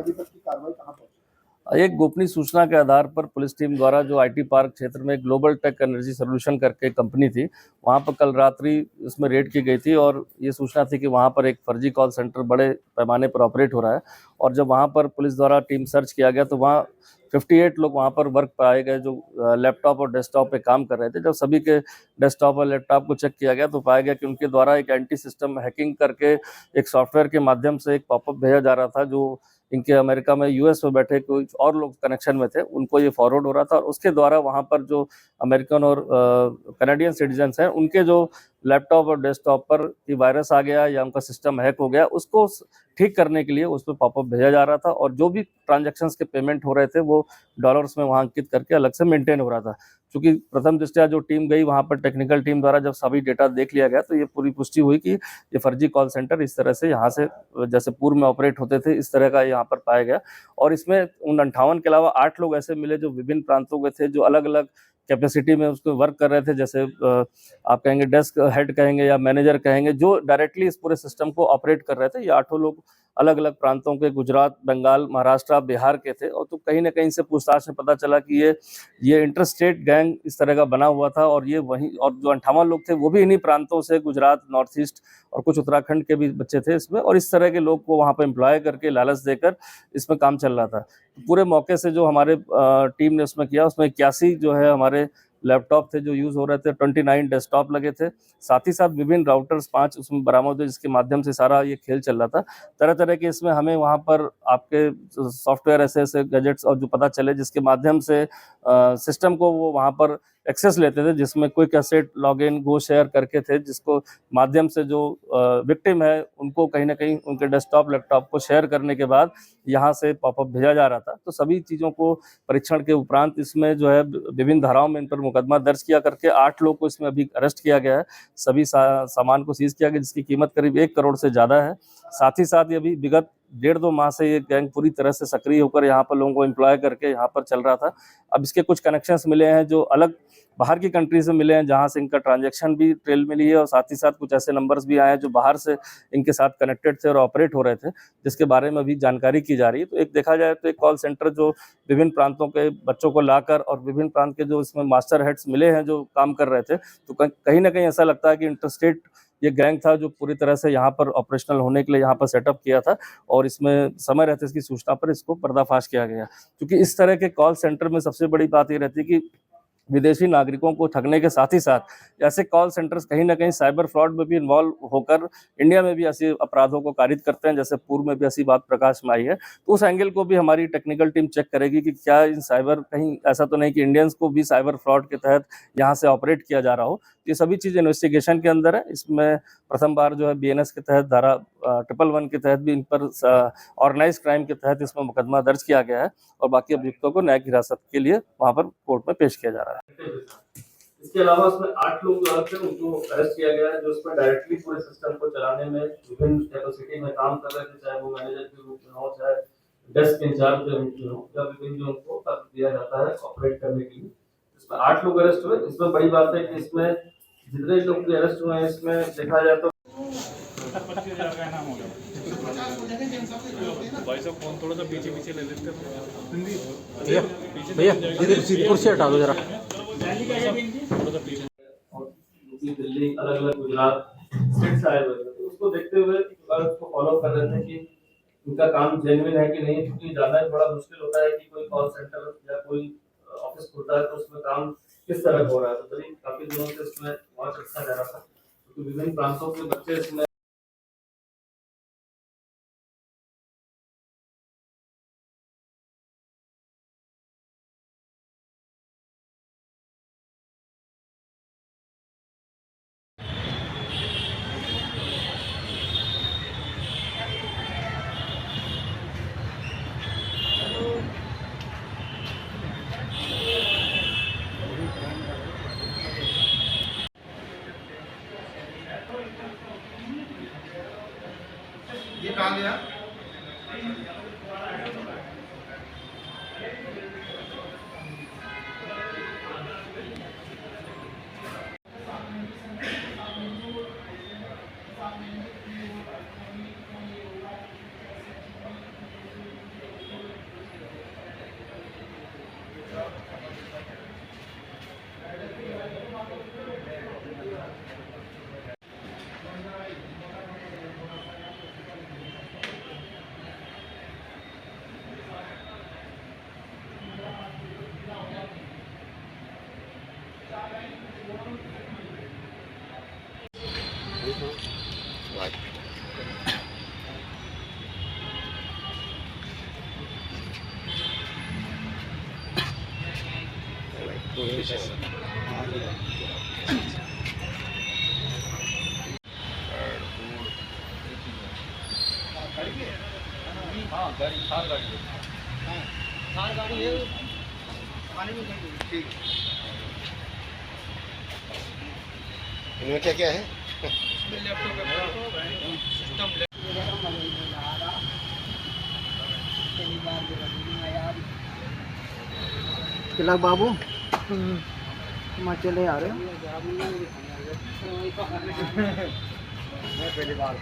अभी तक की कार्रवाई कहाँ पहुंची? एक गोपनीय सूचना के आधार पर पुलिस टीम द्वारा जो आईटी पार्क क्षेत्र में ग्लोबल टेक एनर्जी सोल्यूशन करके कंपनी थी, वहां पर कल रात्रि इसमें रेड की गई थी और ये सूचना थी कि वहां पर एक फर्जी कॉल सेंटर बड़े पैमाने पर ऑपरेट हो रहा है। और जब वहां पर पुलिस द्वारा टीम सर्च किया गया तो वहाँ 58 लोग वहां पर वर्क पाए गए जो लैपटॉप और डेस्कटॉप पे काम कर रहे थे। जब सभी के डेस्कटॉप और लैपटॉप को चेक किया गया तो पाया गया कि उनके द्वारा एक एंटी सिस्टम हैकिंग करके एक सॉफ्टवेयर के माध्यम से एक पॉपअप भेजा जा रहा था, जो इनके अमेरिका में यूएस में बैठे कुछ और लोग कनेक्शन में थे, उनको ये फॉरवर्ड हो रहा था और उसके द्वारा वहां पर जो अमेरिकन और कनाडियन सिटीजन्स हैं उनके जो लैपटॉप और डेस्कटॉप पर कि वायरस आ गया या उनका सिस्टम हैक हो गया, उसको ठीक करने के लिए उस पर पॉपअप भेजा जा रहा था और जो भी ट्रांजैक्शंस के पेमेंट हो रहे थे वो डॉलर्स में वहां अंकित करके अलग से मेंटेन हो रहा था। क्योंकि प्रथम दृष्टया जो टीम गई वहां पर टेक्निकल टीम द्वारा जब सभी डेटा देख लिया गया तो ये पूरी पुष्टि हुई कि ये फर्जी कॉल सेंटर इस तरह से यहाँ से जैसे पूर्व में ऑपरेट होते थे इस तरह का यहाँ पर पाया गया। और इसमें उन 58 के अलावा 8 लोग ऐसे मिले जो विभिन्न प्रांतों के थे, जो अलग अलग कैपेसिटी में उसको वर्क कर रहे थे। जैसे आप कहेंगे डेस्क हेड कहेंगे या मैनेजर कहेंगे, जो डायरेक्टली इस पूरे सिस्टम को ऑपरेट कर रहे थे। ये 8 लोग अलग अलग प्रांतों के, गुजरात, बंगाल, महाराष्ट्र, बिहार के थे। और तो कहीं ना कहीं से पूछताछ में पता चला कि ये इंटरस्टेट गैंग इस तरह का बना हुआ था और ये वहीं, और जो 58 लोग थे वो भी इन्हीं प्रांतों से, गुजरात, नॉर्थ ईस्ट और कुछ उत्तराखंड के भी बच्चे थे इसमें। और इस तरह के लोग को वहां पर एम्प्लॉय करके लालच देकर इसमें काम चल रहा था। पूरे मौके से जो हमारे टीम ने उसमें किया, उसमें 81 जो है हमारे लैपटॉप थे जो यूज हो रहे थे, 29 डेस्कटॉप लगे थे, साथ ही साथ विभिन्न राउटर्स 5 उसमें बरामद हुए, जिसके माध्यम से सारा ये खेल चल रहा था। तरह तरह के इसमें हमें वहाँ पर आपके सॉफ्टवेयर ऐसे ऐसे गैजेट्स और जो पता चले जिसके माध्यम से सिस्टम को वो वहाँ पर एक्सेस लेते थे, जिसमें क्विक एसेट, लॉगिन, गो शेयर करके थे, जिसको माध्यम से जो विक्टिम है उनको कहीं ना कहीं उनके डेस्कटॉप लैपटॉप को शेयर करने के बाद यहाँ से पॉपअप भेजा जा रहा था। तो सभी चीज़ों को परीक्षण के उपरांत इसमें जो है विभिन्न धाराओं में इन पर मुकदमा दर्ज किया करके 8 लोग को इसमें अभी अरेस्ट किया गया है। सभी सामान को सीज किया गया जिसकी कीमत करीब 1 करोड़ से ज़्यादा है। साथ ही साथ ये अभी विगत 1.5-2 माह से ये गैंग पूरी तरह से सक्रिय होकर यहाँ पर लोगों को एम्प्लॉय करके यहाँ पर चल रहा था। अब इसके कुछ कनेक्शंस मिले हैं जो अलग बाहर की कंट्री से मिले हैं, जहां से इनका ट्रांजैक्शन भी ट्रेल मिली है और साथ ही साथ कुछ ऐसे नंबर्स भी आए हैं जो बाहर से इनके साथ कनेक्टेड थे और ऑपरेट हो रहे थे, जिसके बारे में भी जानकारी की जा रही है। तो एक देखा जाए तो एक कॉल सेंटर जो विभिन्न प्रांतों के बच्चों को लाकर और विभिन्न प्रांत के जो इसमें मास्टर हेड्स मिले हैं जो काम कर रहे थे, तो कहीं ना कहीं ऐसा लगता है कि इंटरस्टेट ये गैंग था जो पूरी तरह से यहाँ पर ऑपरेशनल होने के लिए यहाँ पर सेटअप किया था और इसमें समय रहते इसकी सूचना पर इसको पर्दाफाश किया गया। क्योंकि इस तरह के कॉल सेंटर में सबसे बड़ी बात ये रहती है कि विदेशी नागरिकों को ठगने के साथ ही साथ ऐसे कॉल सेंटर्स कहीं ना कहीं साइबर फ्रॉड में भी इन्वॉल्व होकर इंडिया में भी ऐसे अपराधों को कारित करते हैं, जैसे पूर्व में भी ऐसी बात प्रकाश में आई है। तो उस एंगल को भी हमारी टेक्निकल टीम चेक करेगी कि क्या इन साइबर, कहीं ऐसा तो नहीं कि इंडियंस को भी साइबर फ्रॉड के तहत यहाँ से ऑपरेट किया जा रहा हो। ये सभी चीज़ इन्वेस्टिगेशन के अंदर है। इसमें प्रथम बार जो है बीएनएस के तहत धारा 111 के तहत भी इन पर ऑर्गेनाइज क्राइम के तहत इसमें मुकदमा दर्ज किया गया है और बाकी अभियुक्तों को न्यायिक हिरासत के लिए वहाँ पर कोर्ट में पेश किया जा रहा है। इसके अलावा उसमें 8 लोग थे, उनको अरेस्ट किया गया है, जो उसमें डायरेक्टली पूरे सिस्टम को चलाने में विभिन्न कैपेसिटी में काम कर रहे थे, चाहे वो मैनेजर के रूप में हो, चाहे डेस्क इंचार्ज के रूप में हो, या विभिन्न जो उनको तक दिया जाता है ऑपरेट करने के लिए। इसमें 8 लोग अरेस्ट हुए। इसमें बड़ी बात है कि इसमें जितने लोग भी अरेस्ट हुए हैं, इसमें देखा जाए तो भाई साहब फोन थोड़ा सा पीछे पीछे ले लेते भैया भैया कुर्सी हटा दो जरा। दिल्ली, अलग अलग गुजरात स्टेट से आए हुए थे, तो उसको देखते हुए उसको फॉलो कर रहे थे कि उनका काम जेन्युइन है कि नहीं, क्योंकि जानना बड़ा मुश्किल होता है कि कोई कॉल सेंटर या कोई ऑफिस खुलता है तो उसमें काम किस तरह हो रहा है। तो काफी दिनों से उसमें वॉच रखा जा रहा था, क्योंकि विभिन्न प्रांतों के बच्चे इसमें ये कहाँ गया? इनमें क्या क्या है? तिलक बाबू तुम चले आ रहे हो? मैं पहली बार